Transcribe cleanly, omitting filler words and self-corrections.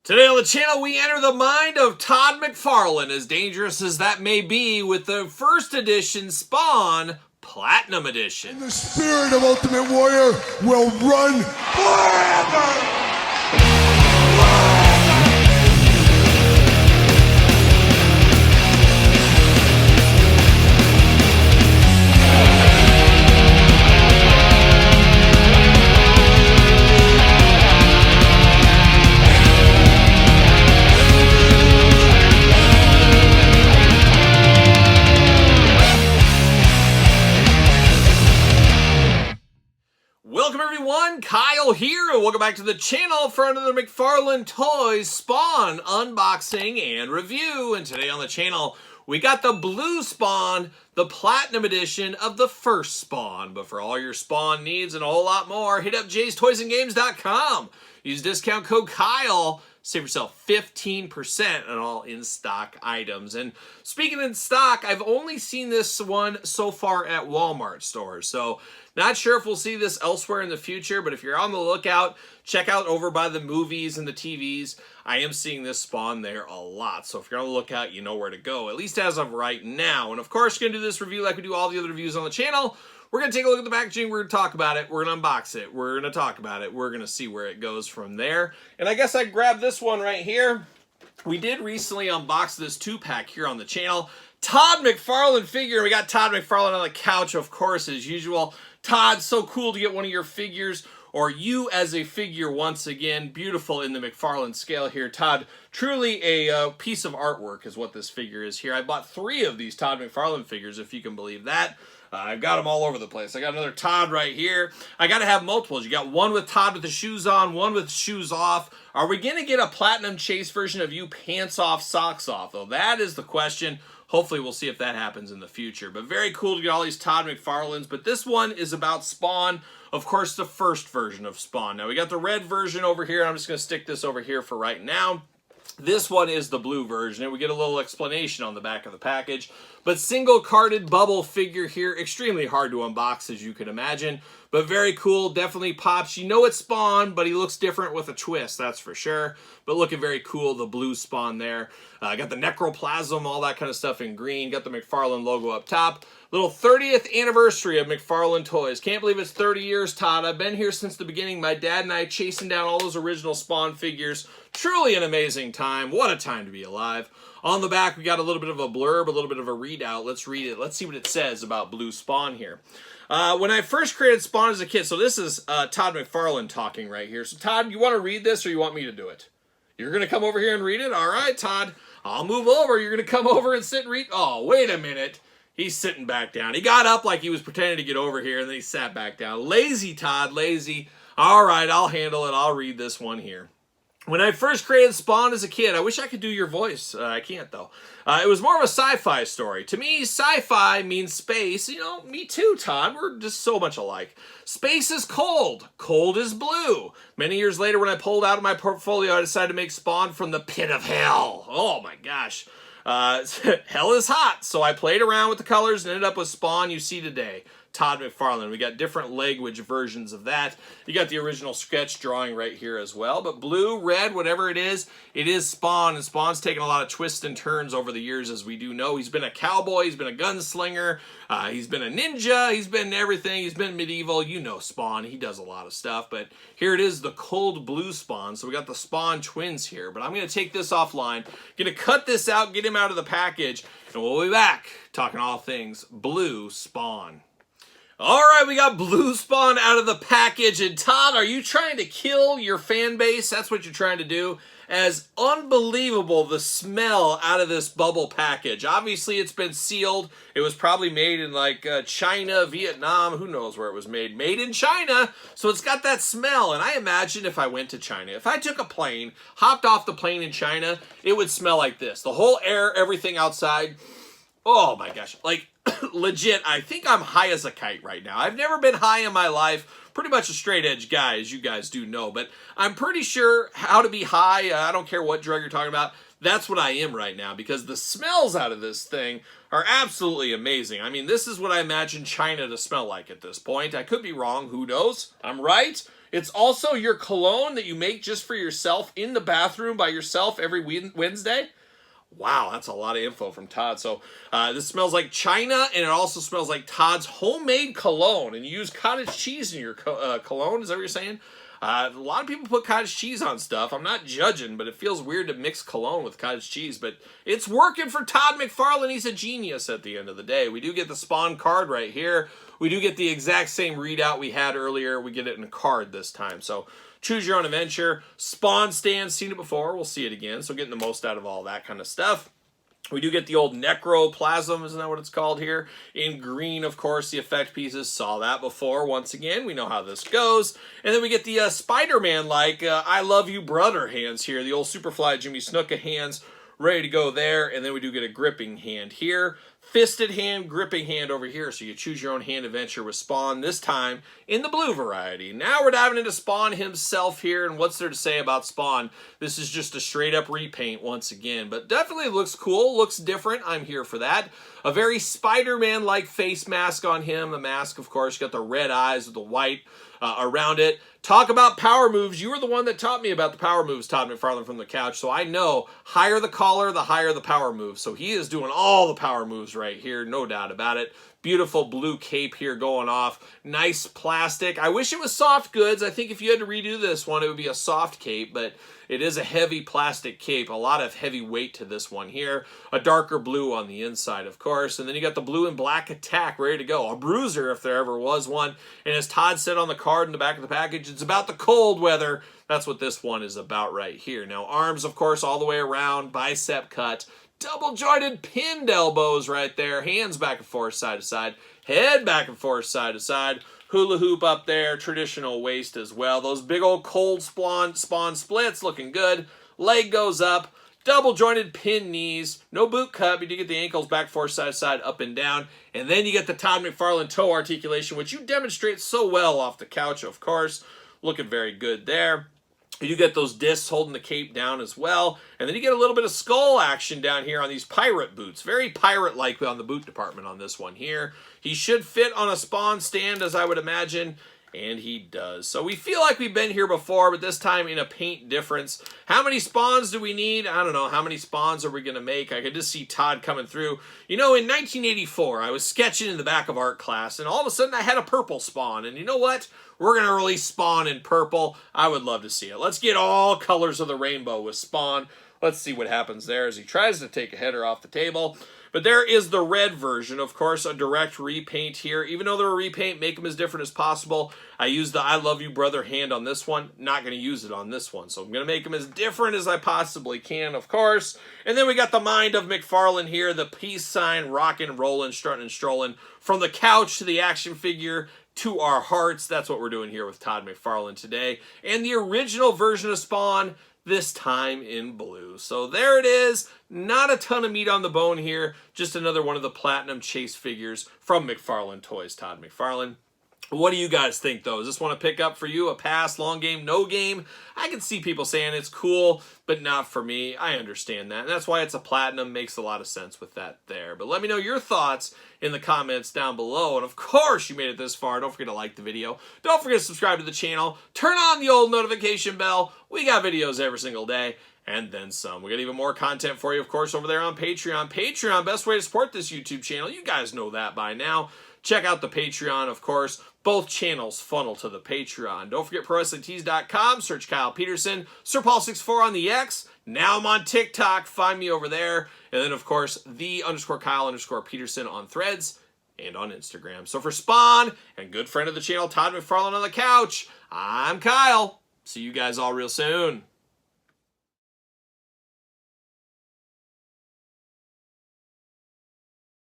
Today on the channel, we enter the mind of Todd McFarlane, as dangerous as that may be, with the first edition Spawn Platinum Edition. And the spirit of Ultimate Warrior will run forever! Welcome everyone, Kyle here, and welcome back to the channel for another McFarlane Toys Spawn unboxing and review. And today on the channel, we got the blue Spawn, the Platinum Edition of the first Spawn. But for all your Spawn needs and a whole lot more, hit up jaystoysandgames.com. Use discount code Kyle. Save yourself 15% on all in-stock items. And speaking in stock, I've only seen this one so far at Walmart stores. So not sure if we'll see this elsewhere in the future, but if you're on the lookout, check out over by the movies and the TVs. I am seeing this Spawn there a lot. So if you're on the lookout, you know where to go, at least as of right now. And of course, we're going to do this review like we do all the other reviews on the channel. We're going to take a look at the packaging, we're going to talk about it, we're going to unbox it, we're going to talk about it, we're going to see where it goes from there. And I guess I grabbed this one right here. We did recently unbox this 2-pack here on the channel. Todd McFarlane figure. We got Todd McFarlane on the couch, of course, as usual. Todd, so cool to get one of your figures, or you as a figure once again. Beautiful in the McFarlane scale here. Todd, truly a piece of artwork is what this figure is here. I bought 3 of these Todd McFarlane figures, if you can believe that. I've got them all over the place. I got another Todd right here. I got to have multiples. You got one with Todd with the shoes on, one with shoes off. Are we going to get a Platinum Chase version of you pants off, socks off? Though that is the question. Hopefully we'll see if that happens in the future. But very cool to get all these Todd McFarlanes. But this one is about Spawn. Of course, the first version of Spawn. Now we got the red version over here. I'm just going to stick this over here for right now. This one is the blue version, and we get a little explanation on the back of the package. But single-carded bubble figure here, extremely hard to unbox, as you can imagine. But very cool, definitely pops. You know it's Spawn, but he looks different with a twist, that's for sure. But looking very cool, the blue Spawn there. Got the necroplasm, all that kind of stuff in green. Got the McFarlane logo up top. Little 30th anniversary of McFarlane Toys. Can't believe it's 30 years, Todd. I've been here since the beginning. My dad and I chasing down all those original Spawn figures. Truly an amazing time. What a time to be alive. On the back, we got a little bit of a blurb, a little bit of a readout. Let's read it. Let's see what it says about blue Spawn here. When I first created Spawn as a kid, so this is Todd McFarlane talking right here. So Todd, you want to read this or you want me to do it? You're going to come over here and read it? All right, Todd. I'll move over. You're going to come over and sit and read? Oh, wait a minute. He's sitting back down. He got up like he was pretending to get over here, and then he sat back down. Lazy, Todd, lazy. All right, I'll handle it. I'll read this one here. When I first created Spawn as a kid, I wish I could do your voice. I can't, though. It was more of a sci-fi story. To me, sci-fi means space. You know, me too, Todd. We're just so much alike. Space is cold. Cold is blue. Many years later, when I pulled out of my portfolio, I decided to make Spawn from the pit of hell. Oh, my gosh. Hell is hot. So I played around with the colors and ended up with Spawn you see today. Todd McFarlane. We got different language versions of that. You got the original sketch drawing right here as well. But blue, red, whatever it is Spawn. And Spawn's taken a lot of twists and turns over the years, as we do know. He's been a cowboy. He's been a gunslinger. He's been a ninja. He's been everything. He's been medieval. You know Spawn. He does a lot of stuff. But here it is, the cold blue Spawn. So we got the Spawn twins here. But I'm going to take this offline. Going to cut this out, get him out of the package. And we'll be back talking all things blue Spawn. All right, we got blue Spawn out of the package. And Todd, are you trying to kill your fan base? That's what you're trying to do. As unbelievable the smell out of this bubble package. Obviously, it's been sealed. It was probably made in like China, Vietnam. Who knows where it was made? Made in China. So it's got that smell. And I imagine if I went to China, if I took a plane, hopped off the plane in China, it would smell like this. The whole air, everything outside. Oh my gosh. Like, legit, I think I'm high as a kite right now. I've never been high in my life. Pretty much a straight edge guy, as you guys do know. But I'm pretty sure how to be high. I don't care what drug you're talking about. That's what I am right now, because the smells out of this thing are absolutely amazing. I mean, this is what I imagine China to smell like at this point. I could be wrong. Who knows? I'm right. It's also your cologne that you make just for yourself in the bathroom by yourself every Wednesday. Wow, that's a lot of info from Todd. So this smells like China, and it also smells like Todd's homemade cologne. And you use cottage cheese in your cologne, is that what you're saying? A lot of people put cottage cheese on stuff. I'm not judging, but it feels weird to mix cologne with cottage cheese. But it's working for Todd McFarlane. He's a genius at the end of the day. We do get the Spawn card right here. We do get the exact same readout we had earlier. We get it in a card this time. So choose your own adventure. Spawn stand, seen it before. We'll see it again. So getting the most out of all that kind of stuff. We do get the old Necroplasm, isn't that what it's called here? In green, of course, the effect pieces. Saw that before. Once again, we know how this goes. And then we get the Spider-Man-like I Love You Brother hands here. The old Superfly Jimmy Snuka hands ready to go there. And then we do get a gripping hand here. Fisted hand, gripping hand over here. So you choose your own hand adventure with Spawn, this time in the blue variety. Now we're diving into Spawn himself here, and what's there to say about Spawn? This is just a straight up repaint once again, but definitely looks cool, looks different. I'm here for that. A very Spider-Man-like face mask on him. The mask, of course, got the red eyes with the white around it. Talk about power moves. You were the one that taught me about the power moves, Todd McFarlane from the couch. So I know higher the collar, the higher the power moves. So he is doing all the power moves right here, no doubt about it. Beautiful blue cape here going off. Nice plastic. I wish it was soft goods. I think if you had to redo this one, it would be a soft cape, but it is a heavy plastic cape. A lot of heavy weight to this one here. A darker blue on the inside, of course. And then you got the blue and black attack ready to go. A bruiser, if there ever was one. And as Todd said on the card in the back of the package, it's about the cold weather. That's what this one is about right here. Now, arms, of course, all the way around. Bicep cut. Double jointed pinned elbows right there. Hands back and forth, side to side. Head back and forth, side to side. Hula hoop up there. Traditional waist as well. Those big old cold spawn splits looking good. Leg goes up. Double jointed pin knees. No boot cut, but you get the ankles back, forth, side to side, up and down. And then you get the Todd McFarlane toe articulation, which you demonstrate so well off the couch, of course. Looking very good there. You get those discs holding the cape down as well. And then you get a little bit of skull action down here on these pirate boots. Very pirate-like on the boot department on this one here. He should fit on a Spawn stand, as I would imagine. And he does. So we feel like we've been here before, but this time in a paint difference. How many spawns do we need? I don't know. How many spawns are we going to make? I could just see Todd coming through. You know, in 1984, I was sketching in the back of art class, and all of a sudden I had a purple spawn. And you know what? We're going to release Spawn in purple. I would love to see it. Let's get all colors of the rainbow with Spawn. Let's see what happens there as he tries to take a header off the table. But there is the red version, of course, a direct repaint here. Even though they're a repaint, make them as different as possible. I used the I Love You Brother hand on this one. Not going to use it on this one. So I'm going to make them as different as I possibly can, of course. And then we got the Mind of McFarlane here, the peace sign, rockin', rollin', strutting, and strolling. From the couch to the action figure to our hearts. That's what we're doing here with Todd McFarlane today. And the original version of Spawn, this time in blue. So there it is. Not a ton of meat on the bone here. Just another one of the Platinum Chase figures from McFarlane Toys, Todd McFarlane. What do you guys think, though? Is this one a pick up for you? A pass, long game, no game? I can see people saying it's cool, but not for me. I understand that. And that's why it's a Platinum. Makes a lot of sense with that there. But let me know your thoughts in the comments down below. And of course, you made it this far. Don't forget to like the video. Don't forget to subscribe to the channel. Turn on the old notification bell. We got videos every single day. And then some. We got even more content for you, of course, over there on Patreon. Patreon, best way to support this YouTube channel. You guys know that by now. Check out the Patreon, of course. Both channels funnel to the Patreon. Don't forget ProWrestlingTees.com. Search Kyle Peterson. SirPaul64 on the X. Now I'm on TikTok. Find me over there. And then, of course, _Kyle_Peterson on Threads and on Instagram. So for Spawn and good friend of the channel, Todd McFarlane on the couch, I'm Kyle. See you guys all real soon.